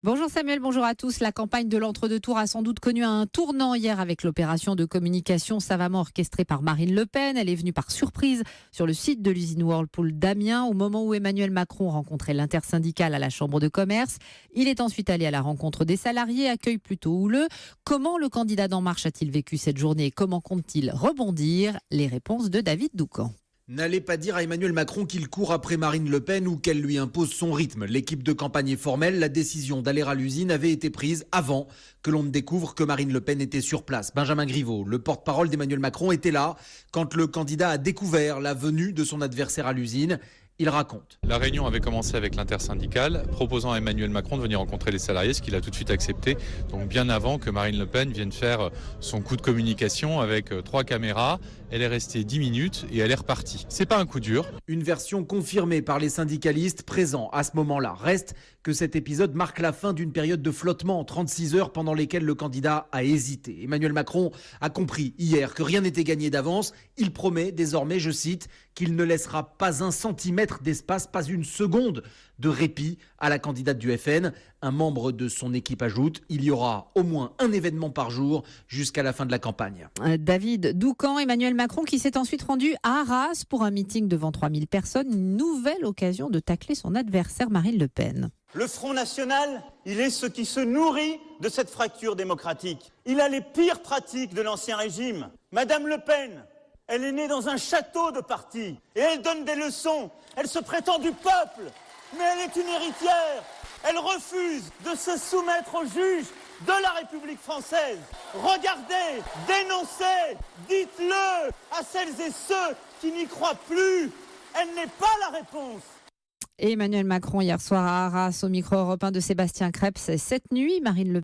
Bonjour Samuel, bonjour à tous. La campagne de l'entre-deux tours a sans doute connu un tournant hier avec l'opération de communication savamment orchestrée par Marine Le Pen. Elle est venue par surprise sur le site de l'usine Whirlpool d'Amiens au moment où Emmanuel Macron rencontrait l'intersyndicale à la Chambre de commerce. Il est ensuite allé à la rencontre des salariés, accueil plutôt houleux. Comment le candidat d'En Marche a-t-il vécu cette journée? Comment compte-t-il rebondir? Les réponses de David Doucan. N'allez pas dire à Emmanuel Macron qu'il court après Marine Le Pen ou qu'elle lui impose son rythme. L'équipe de campagne est formelle. La décision d'aller à l'usine avait été prise avant que l'on ne découvre que Marine Le Pen était sur place. Benjamin Griveaux, le porte-parole d'Emmanuel Macron, était là quand le candidat a découvert la venue de son adversaire à l'usine. Il raconte. La réunion avait commencé avec l'intersyndicale, proposant à Emmanuel Macron de venir rencontrer les salariés, ce qu'il a tout de suite accepté. Donc bien avant que Marine Le Pen vienne faire son coup de communication avec 3 caméras, elle est restée 10 minutes et elle est repartie. C'est pas un coup dur. Une version confirmée par les syndicalistes présents à ce moment-là. Reste que cet épisode marque la fin d'une période de flottement en 36 heures pendant lesquelles le candidat a hésité. Emmanuel Macron a compris hier que rien n'était gagné d'avance. Il promet désormais, je cite, qu'il ne laissera pas un centimètre d'espace, pas une seconde de répit à la candidate du FN. Un membre de son équipe ajoute, il y aura au moins un événement par jour jusqu'à la fin de la campagne. David Doucan, Emmanuel Macron qui s'est ensuite rendu à Arras pour un meeting devant 3000 personnes. Une nouvelle occasion de tacler son adversaire Marine Le Pen. Le Front National, il est ce qui se nourrit de cette fracture démocratique. Il a les pires pratiques de l'Ancien Régime. Madame Le Pen, elle est née dans un château de parti et elle donne des leçons. Elle se prétend du peuple, mais elle est une héritière. Elle refuse de se soumettre aux juges de la République française. Regardez, dénoncez, dites-le à celles et ceux qui n'y croient plus. Elle n'est pas la réponse. Et Emmanuel Macron hier soir à Arras au micro européen de Sébastien Krebs. Cette nuit, Marine Le Pen